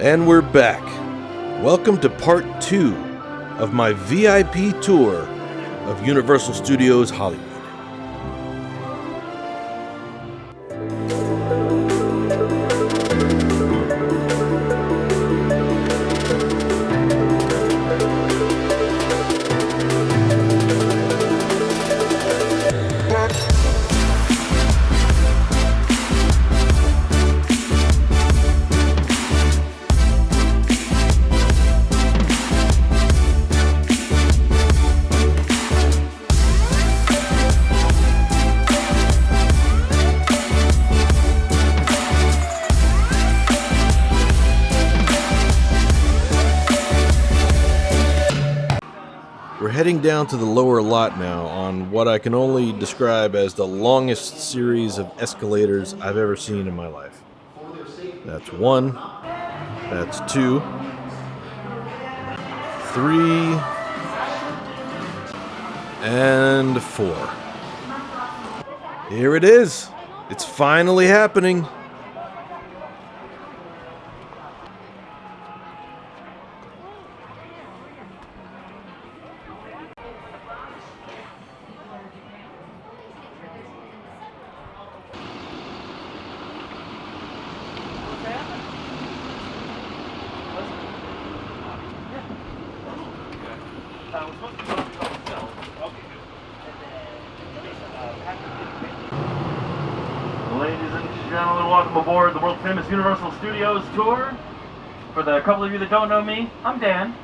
And we're back. Welcome to part 2 of my VIP tour of Universal Studios Hollywood. We're heading down to the lower lot now on what I can only describe as the longest series of escalators I've ever seen in my life. That's 1, that's 2, 3, and 4. Here it is. It's finally happening. Ladies and gentlemen, welcome aboard the world-famous Universal Studios tour. For the couple of you that don't know me, I'm Dan.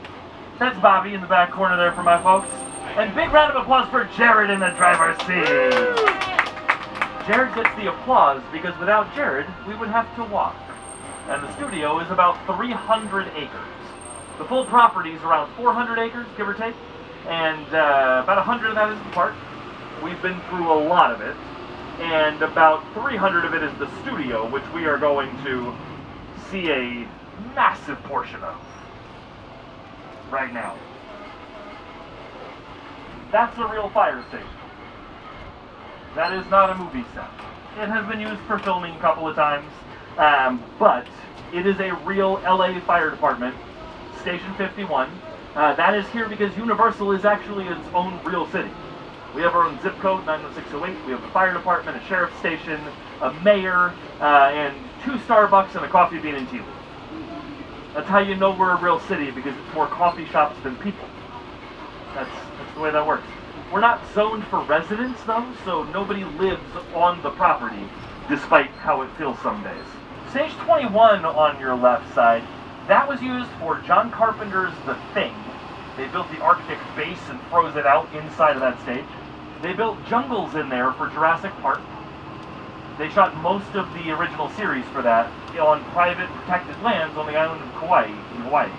That's Bobby in the back corner there for my folks. And big round of applause for Jared in the driver's seat. Jared gets the applause because without Jared, we would have to walk. And the studio is about 300 acres. The full property is around 400 acres, give or take. And about 100 of that is the park. We've been through a lot of it. And about 300 of it is the studio, which we are going to see a massive portion of right now. That's a real fire station. That is not a movie set. It has been used for filming a couple of times, but it is a real LA Fire Department, Station 51. That is here because Universal is actually its own real city. We have our own zip code, 91608. We have a fire department, a sheriff's station, a mayor, and 2 Starbucks and a coffee bean and tea leaf. That's how you know we're a real city, because it's more coffee shops than people. That's the way that works. We're not zoned for residents, though, so nobody lives on the property, despite how it feels some days. Stage 21 on your left side, that was used for John Carpenter's The Thing. They built the Arctic base and froze it out inside of that stage. They built jungles in there for Jurassic Park. They shot most of the original series for that on private protected lands on the island of Kauai, in Hawaii.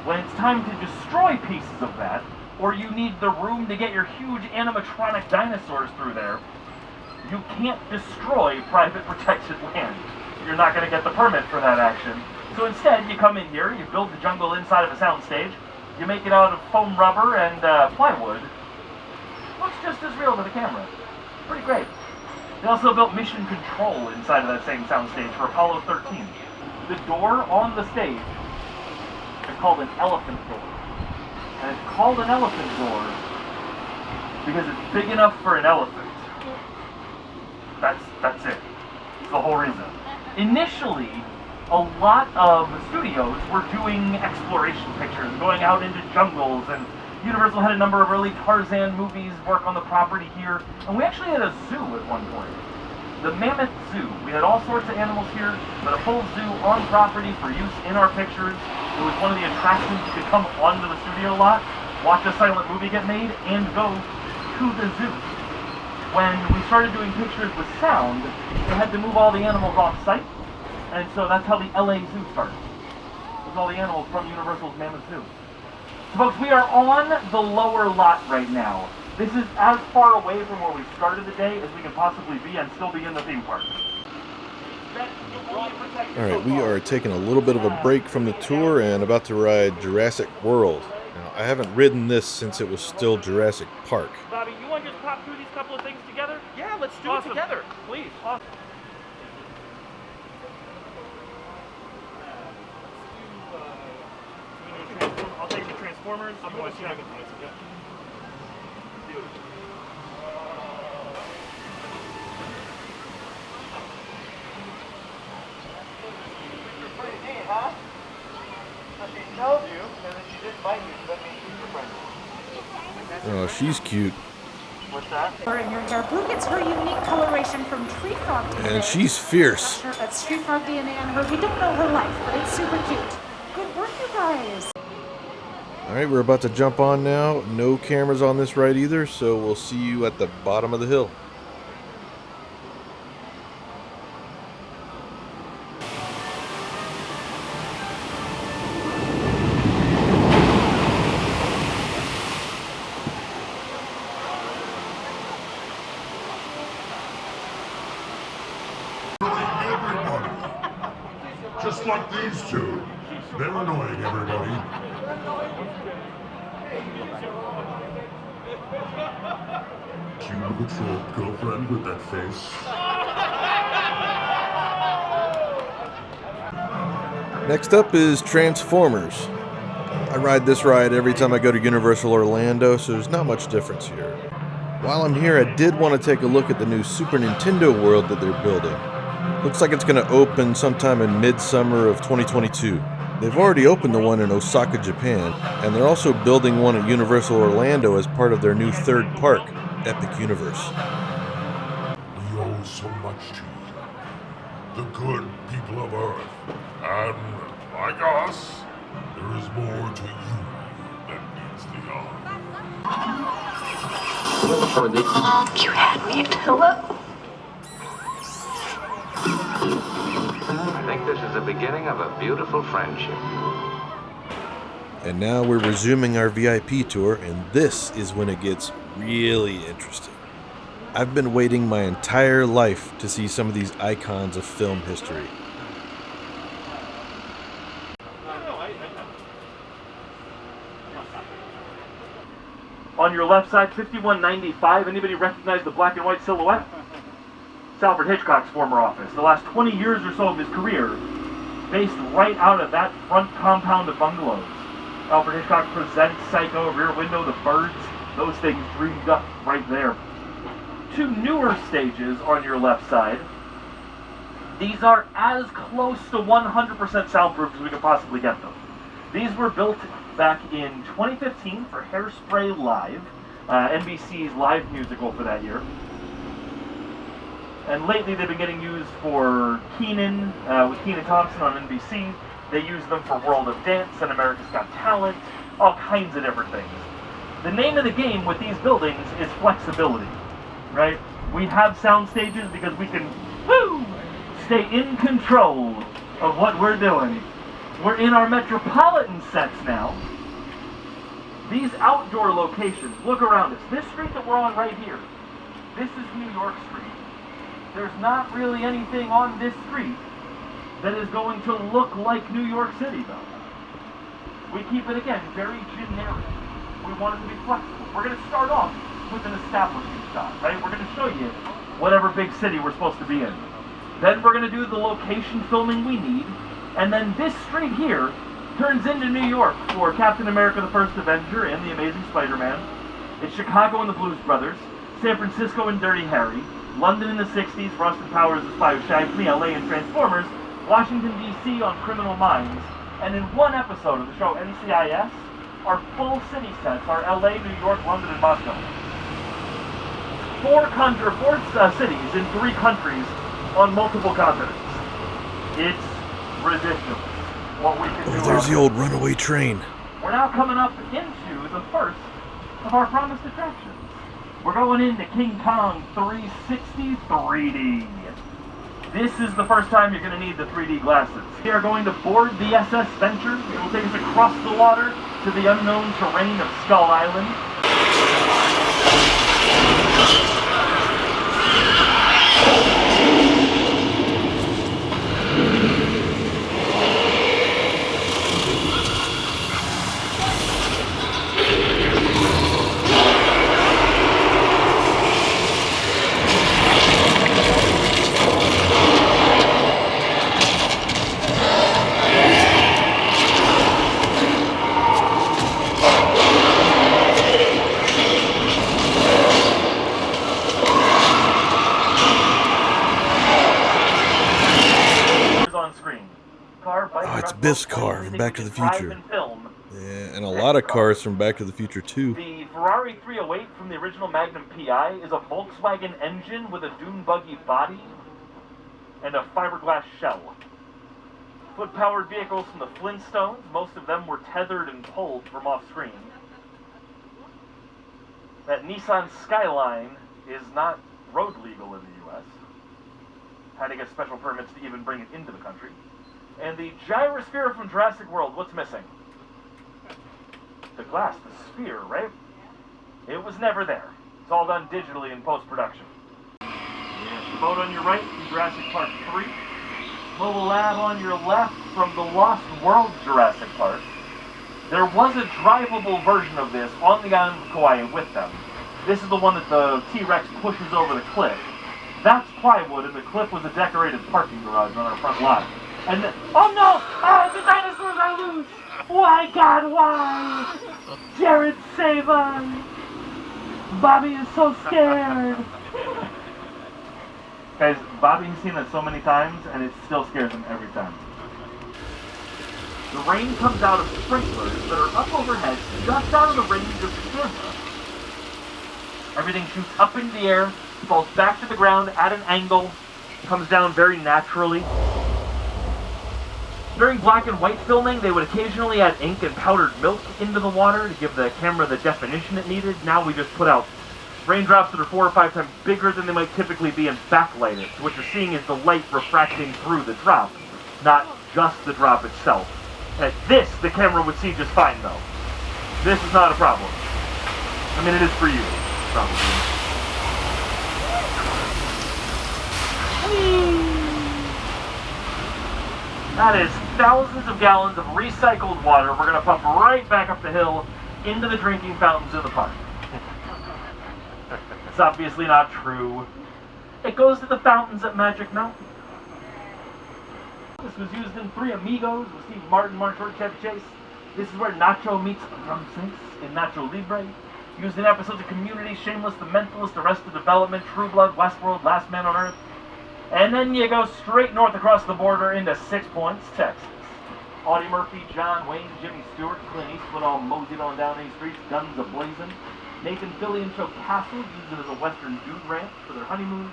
When it's time to destroy pieces of that, or you need the room to get your huge animatronic dinosaurs through there, you can't destroy private protected land. You're not going to get the permit for that action. So instead, you come in here, you build the jungle inside of a soundstage, you make it out of foam rubber and plywood. Looks just as real to the camera. Pretty great. They also built Mission Control inside of that same soundstage for Apollo 13. The door on the stage is called an elephant door. And it's called an elephant door because it's big enough for an elephant. That's it. It's the whole reason. Initially, a lot of studios were doing exploration pictures, going out into jungles, and Universal had a number of early Tarzan movies work on the property here, and we actually had a zoo at one point. The Mammoth Zoo. We had all sorts of animals here, but a full zoo on property for use in our pictures. It was one of the attractions. You could come onto the studio lot, watch a silent movie get made, and go to the zoo. When we started doing pictures with sound, they had to move all the animals off-site. And so that's how the LA Zoo started. It was all the animals from Universal's Mammoth Zoo. So folks, we are on the lower lot right now. This is as far away from where we started the day as we can possibly be and still be in the theme park. Alright, we are taking a little bit of a break from the tour and about to ride Jurassic World. Now, I haven't ridden this since it was still Jurassic Park. Bobby, you want to just pop through these couple of things together? Yeah, let's do it together. Please. Awesome. Transformers. Otherwise, you're not going to find some good. Pretty neat, huh? So she tells you, and then she didn't bite you, so that means she's your friend. Oh, she's cute. What's that? Her in her hair. Blue gets her unique coloration from tree frog DNA. And she's fierce. That's tree frog DNA on her. We don't know her life, but it's super cute. Good work, you guys. All right, we're about to jump on now. No cameras on this ride either, so we'll see you at the bottom of the hill. Just like these two. They're annoying everybody. Do you look at your girlfriend with that face? Next up is Transformers. I ride this ride every time I go to Universal Orlando, so there's not much difference here. While I'm here, I did want to take a look at the new Super Nintendo world that they're building. Looks like it's going to open sometime in midsummer of 2022. They've already opened the one in Osaka, Japan, and they're also building one at Universal Orlando as part of their new third park, Epic Universe. We owe so much to you, the good people of Earth. And, like us, there is more to you than meets the eye. You had me at hello. I think this is the beginning of a beautiful friendship. And now we're resuming our VIP tour, and this is when it gets really interesting. I've been waiting my entire life to see some of these icons of film history. On your left side, 5195. Anybody recognize the black and white silhouette? It's Alfred Hitchcock's former office. The last 20 years or so of his career, based right out of that front compound of bungalows. Alfred Hitchcock presents Psycho, Rear Window, The Birds. Those things dreamed up right there. Two newer stages on your left side. These are as close to 100% soundproof as we could possibly get them. These were built back in 2015 for Hairspray Live, NBC's live musical for that year. And lately they've been getting used for Kenan, with Kenan Thompson on NBC. They use them for World of Dance and America's Got Talent, all kinds of different things. The name of the game with these buildings is flexibility, right? We have sound stages because we can, stay in control of what we're doing. We're in our metropolitan sets now. These outdoor locations, look around us. This street that we're on right here, this is New York Street. There's not really anything on this street that is going to look like New York City, though. We keep it, again, very generic. We want it to be flexible. We're going to start off with an establishing shot, right? We're going to show you whatever big city we're supposed to be in. Then we're going to do the location filming we need, and then this street here turns into New York for Captain America the First Avenger and the Amazing Spider-Man. It's Chicago and the Blues Brothers, San Francisco and Dirty Harry, London in the 60s for Austin Powers' The Spy Who Shagged Me, LA and Transformers, Washington, D.C. on Criminal Minds, and in one episode of the show NCIS, our full city sets are LA, New York, London, and Moscow. Four cities in 3 countries on multiple continents. It's ridiculous what we can do. Oh, there's the old runaway train. We're now coming up into the first of our promised attractions. We're going into King Kong 360 3D. This is the first time you're going to need the 3D glasses. We are going to board the SS Venture. It will take us across the water to the unknown terrain of Skull Island. car. Oh, it's Biff's car from Back to the Future. And film. Yeah, and a lot of cars from Back to the Future too. The Ferrari 308 from the original Magnum PI is a Volkswagen engine with a dune buggy body and a fiberglass shell. Foot-powered vehicles from the Flintstones, most of them were tethered and pulled from off-screen. That Nissan Skyline is not road legal in the U.S. Had to get special permits to even bring it into the country. And the gyrosphere from Jurassic World, what's missing? The glass, the sphere, right? It was never there. It's all done digitally in post-production. Yeah, the boat on your right from Jurassic Park 3. Mobile Lab on your left from the Lost World Jurassic Park. There was a drivable version of this on the island of Kauai with them. This is the one that the T-Rex pushes over the cliff. That's plywood, and the cliff was a decorated parking garage on our front lot. And then, oh no! Oh, the dinosaurs are loose! Why, God, why? Jared, save us! Bobby is so scared! Guys, Bobby's seen it so many times, and it still scares him every time. The rain comes out of sprinklers that are up overhead, just out of the range of the camera. Everything shoots up in the air, falls back to the ground at an angle, comes down very naturally. During black and white filming, they would occasionally add ink and powdered milk into the water to give the camera the definition it needed. Now we just put out raindrops that are 4 or 5 times bigger than they might typically be and backlight it. So what you're seeing is the light refracting through the drop, not just the drop itself. At this, the camera would see just fine, though. This is not a problem. I mean, it is for you, probably. That is thousands of gallons of recycled water we're going to pump right back up the hill into the drinking fountains in the park. It's obviously not true. It goes to the fountains at Magic Mountain. This was used in Three Amigos with Steve Martin, Martin Short, Chevy Chase. This is where Nacho meets Drumsticks in Nacho Libre. Used in episodes of Community, Shameless, The Mentalist, Arrested Development, True Blood, Westworld, Last Man on Earth. And then you go straight north across the border into 6 Points, Texas. Audie Murphy, John Wayne, Jimmy Stewart, Clint Eastwood all moseyed on down these streets, guns a-blazing. Nathan Fillion show Castle, used it as a Western dude ranch for their honeymoon.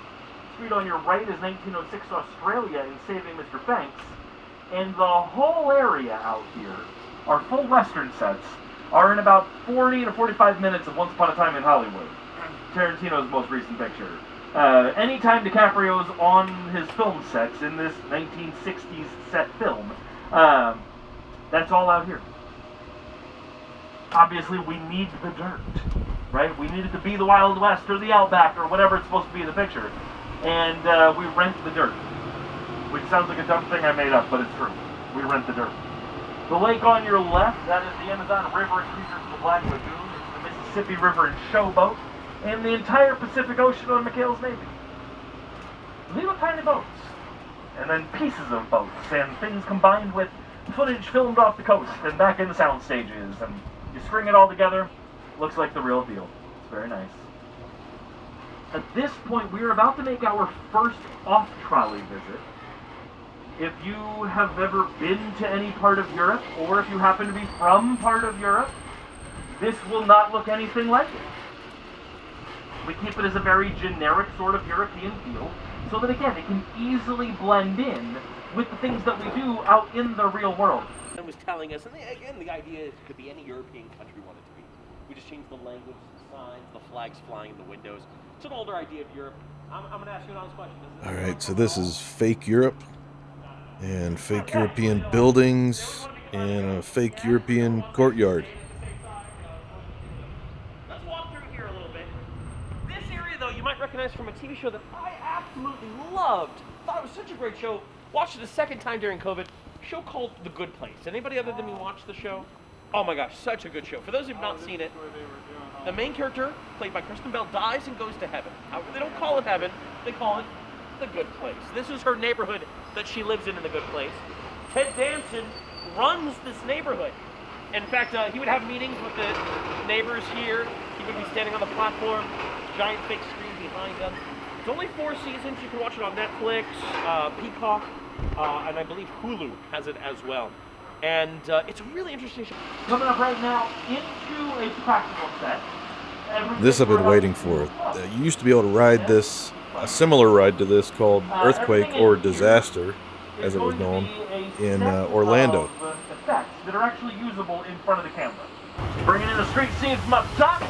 Street on your right is 1906 Australia in Saving Mr. Banks. And the whole area out here, our full Western sets, are in about 40 to 45 minutes of Once Upon a Time in Hollywood, Tarantino's most recent picture. Anytime DiCaprio's on his film sets in this 1960s set film, that's all out here. Obviously, we need the dirt, right? We need it to be the Wild West or the Outback or whatever it's supposed to be in the picture. And we rent the dirt, which sounds like a dumb thing I made up, but it's true. We rent the dirt. The lake on your left, that is the Amazon River and Creatures of the Black Lagoon. It's the Mississippi River and Showboat, and the entire Pacific Ocean on McHale's Navy. Little tiny boats, and then pieces of boats, and things combined with footage filmed off the coast and back in the sound stages, and you string it all together, looks like the real deal. It's very nice. At this point, we are about to make our first off-trolley visit. If you have ever been to any part of Europe, or if you happen to be from part of Europe, this will not look anything like it. We keep it as a very generic sort of European feel, so that again, it can easily blend in with the things that we do out in the real world. And was telling us, and again, the idea is it could be any European country we want it to be. We just changed the language, the signs, the flags flying in the windows. It's an older idea of Europe. I'm going to ask you an honest question. All right, so this is fake Europe and fake European buildings and a fake European courtyard. Let's walk through here a little bit. This area, though, you might recognize from a TV show that I absolutely loved. Thought it was such a great show. Watched it a second time during COVID. A show called The Good Place. Anybody other than me watch the show? Oh my gosh, such a good show. For those who've not seen it, the main character, played by Kristen Bell, dies and goes to heaven. However, they don't call it heaven, they call it The Good Place. This is her neighborhood that she lives in The Good Place. Ted Danson runs this neighborhood. In fact, he would have meetings with the neighbors here. He would be standing on the platform, giant fake screen behind them. It's only 4 seasons. You can watch it on Netflix, Peacock. and I believe Hulu has it as well. And it's a really interesting show. Coming up right now into a practical set. This I've been waiting for. You used to be able to ride this, a similar ride to this called Earthquake or Disaster, as it was known, in Orlando. Effects that are actually usable in front of the camera. Bringing in the street scene from up top,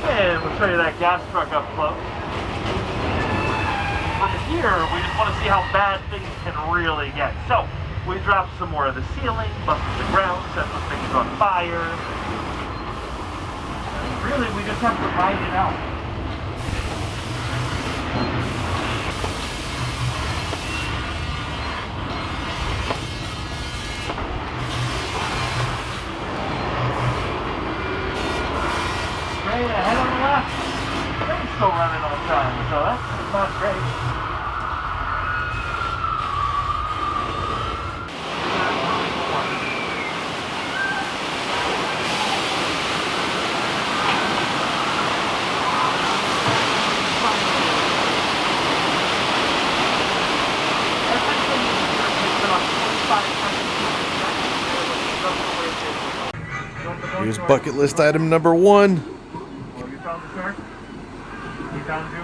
and we'll show you that gas truck up close. From here, we just want to see how bad things can really get. So, we drop some more of the ceiling, busted the ground, set some things on fire. And really, we just have to ride it out. Straight ahead on the left. Train's still running on time, so that's not great. Here's bucket list item number 1. Oh, you found the shark? He found you?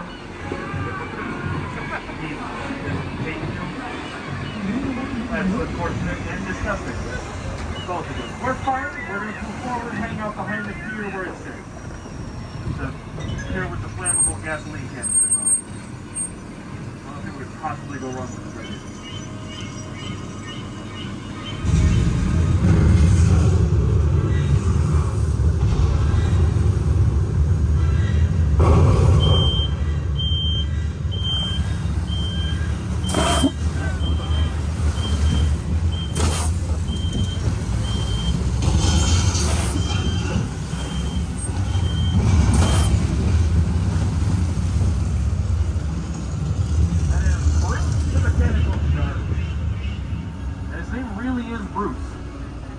He ate you? That's unfortunate and disgusting. Both of them. We're fine. We're going to move forward and hang out behind the pier where it's safe. The pier with the flammable gasoline canisters on it. I don't think we could possibly go wrong with the bridge.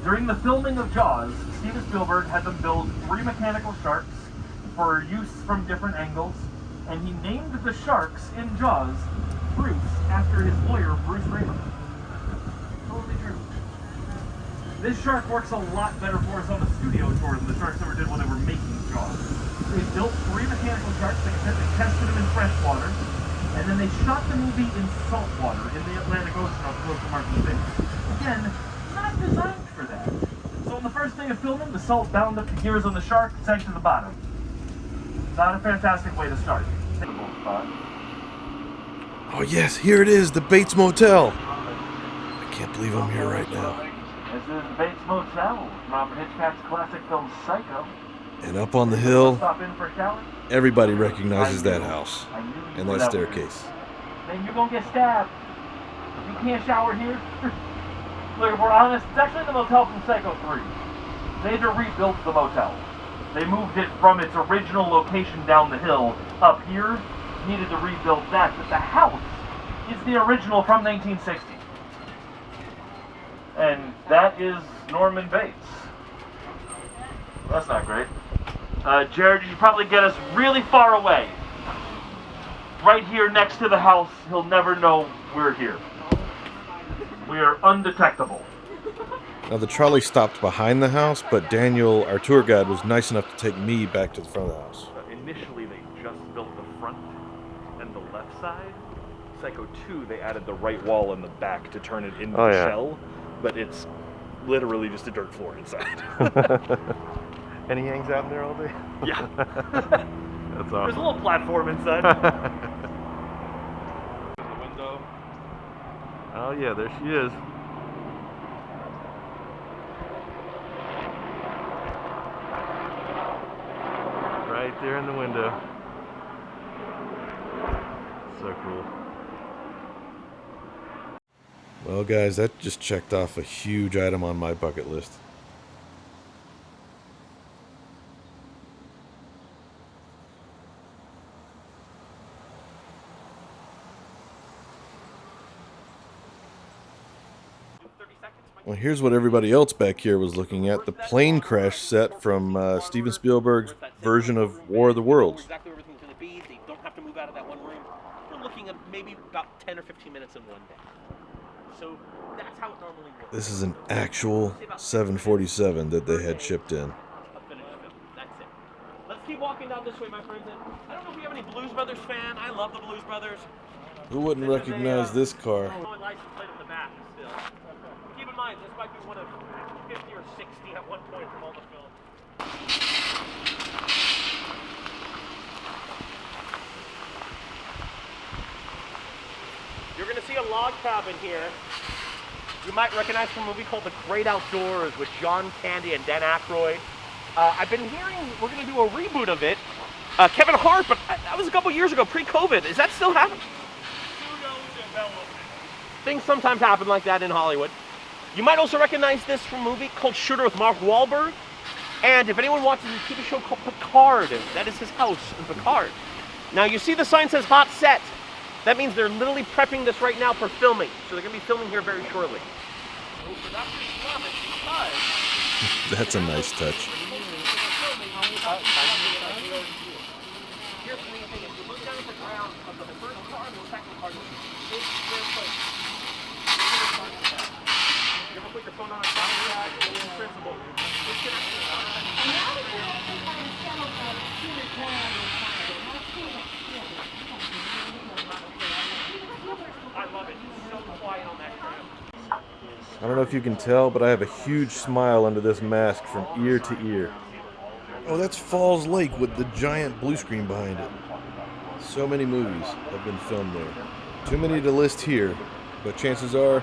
During the filming of Jaws, Steven Spielberg had them build 3 mechanical sharks for use from different angles, and he named the sharks in Jaws Bruce after his lawyer, Bruce Raymer. Totally true. This shark works a lot better for us on the studio tour than the sharks ever did when they were making Jaws. They built 3 mechanical sharks, they tested them in fresh water, and then they shot the movie in salt water in the Atlantic Ocean off the coast of Martha's Bay. Again, not designed for that. So on the first day of filming, the salt bound up the gears on the shark, sank to the bottom. Not a fantastic way to start. Oh yes, here it is, the Bates Motel. I can't believe I'm here right now. This is the Bates Motel, Alfred Hitchcock's classic film Psycho. And up on the hill, Stop in for a shower. everybody recognizes that house and that staircase. Then you're gonna get stabbed. You can't shower here. Look, if we're honest, it's actually the motel from Psycho 3. They had to rebuild the motel. They moved it from its original location down the hill up here. Needed to rebuild that, but the house is the original from 1960. And that is Norman Bates. That's not great. Jared, you probably get us really far away. Right here next to the house, he'll never know we're here. We are undetectable. Now the trolley stopped behind the house, but Daniel, our tour guide, was nice enough to take me back to the front of the house. Initially, they just built the front and the left side. Psycho 2, they added the right wall in the back to turn it into a shell, but it's literally just a dirt floor inside. And he hangs out in there all day? Yeah. That's awesome. There's a little platform inside. The window. Oh yeah, there she is. Right there in the window. So cool. Well guys, that just checked off a huge item on my bucket list. Well, here's what everybody else back here was looking at, the plane crash set from Steven Spielberg's version of War of the Worlds. Exactly where everything's going to be. They don't have to move out of that one room. We're looking at maybe about 10 or 15 minutes in one day. So that's how it normally works. This is an actual 747 that they had shipped in. That's it. Let's keep walking down this way, my friends. And I don't know if we have any Blues Brothers fan. I love the Blues Brothers. Who wouldn't recognize this car? License plate on the back still. Keep in mind, this might be one of 50 or 60 at one point from all the film. You're going to see a log cabin here. You might recognize from a movie called The Great Outdoors with John Candy and Dan Aykroyd. I've been hearing we're going to do a reboot of it. Kevin Hart, but that was a couple years ago, pre-COVID. Is that still happening? Things sometimes happen like that in Hollywood. You might also recognize this from a movie called Shooter with Mark Wahlberg. And if anyone watches a TV show called Picard, that is his house in Picard. Now you see the sign says hot set. That means they're literally prepping this right now for filming. So they're going to be filming here very shortly. That's a nice touch. Here's the thing, if you look down at the ground of the first car and the second car, it's their place. You ever put your phone on a principle? I love it. It's so quiet on that trail. I don't know if you can tell, but I have a huge smile under this mask from ear to ear. Oh, that's Falls Lake with the giant blue screen behind it. So many movies have been filmed there. Too many to list here, but chances are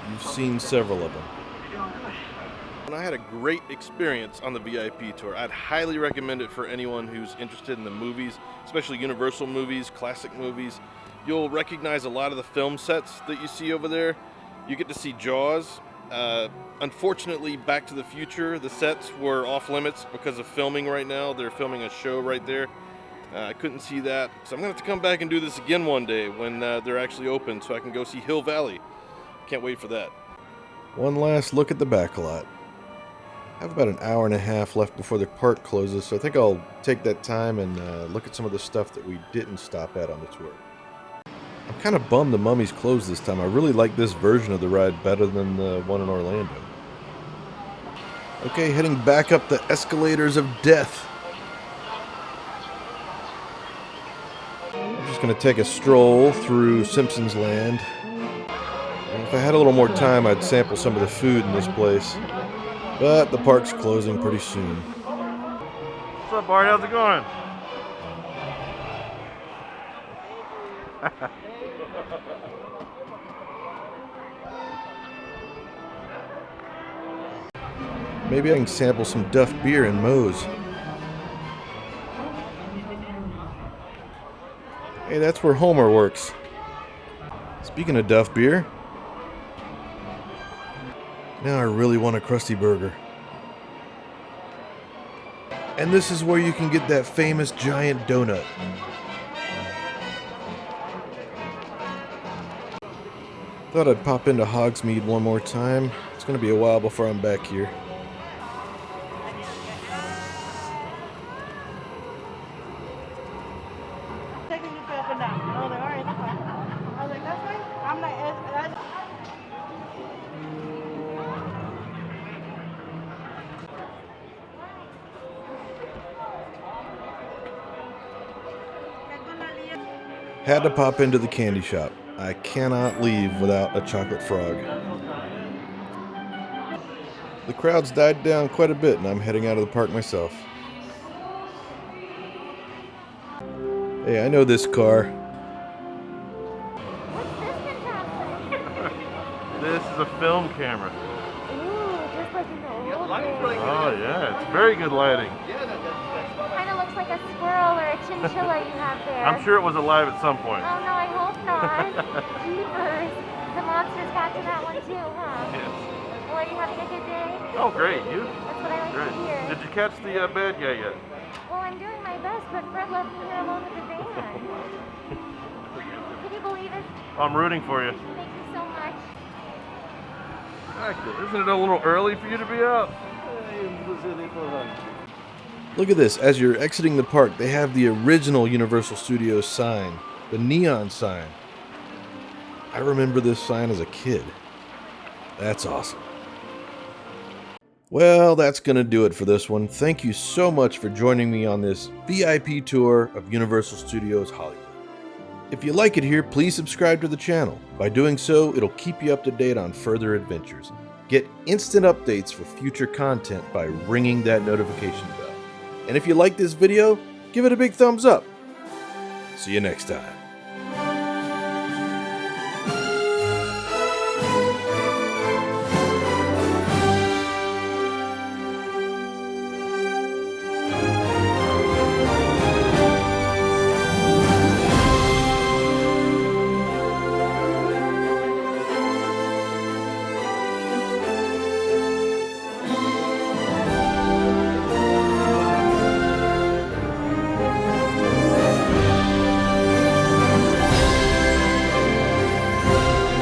you've seen several of them. And I had a great experience on the VIP tour. I'd highly recommend it for anyone who's interested in the movies, especially Universal movies, classic movies. You'll recognize a lot of the film sets that you see over there. You get to see Jaws. Unfortunately, Back to the Future, the sets were off limits because of filming right now. They're filming a show right there. I couldn't see that. So I'm going to have to come back and do this again one day when they're actually open so I can go see Hill Valley. Can't wait for that. One last look at the backlot. I have about an hour and a half left before the park closes, so I think I'll take that time and look at some of the stuff that we didn't stop at on the tour. I'm kind of bummed the Mummy's closed this time. I really like this version of the ride better than the one in Orlando. Okay, heading back up the escalators of death. I'm just going to take a stroll through Simpsons Land. And if I had a little more time, I'd sample some of the food in this place. But the park's closing pretty soon. What's up, Bart? How's it going? Maybe I can sample some Duff beer in Moe's. Hey, that's where Homer works. Speaking of Duff beer, now I really want a Krusty Burger. And this is where you can get that famous giant donut. Thought I'd pop into Hogsmeade one more time. It's going to be a while before I'm back here. Taking you up and down. I was like, all right, that's fine. I was like, that's fine. I'm like, Had to pop into the candy shop. I cannot leave without a chocolate frog. The crowd's died down quite a bit and I'm heading out of the park myself. Hey, I know this car. This is a film camera. Ooh, just like in the old days. Oh yeah, it's very good lighting. Kind of looks like a squirrel or a chinchilla you have there. I'm sure it was alive at some point. Oh no, I hope not. Jeepers. The monsters got to that one too, huh? Yes. Well, are you having a good day? Oh great, you? That's what I like Great. to hear. Did you catch the bad guy yet? Well, I'm doing my best, but Fred left me here alone with the van. Can you believe it? I'm rooting for you. Thank you so much. Isn't it a little early for you to be out? Look at this. As you're exiting the park, they have the original Universal Studios sign, the neon sign. I remember this sign as a kid. That's awesome. Well, that's going to do it for this one. Thank you so much for joining me on this VIP tour of Universal Studios Hollywood. If you like it here, please subscribe to the channel. By doing so, it'll keep you up to date on further adventures. Get instant updates for future content by ringing that notification bell. And if you like this video, give it a big thumbs up. See you next time.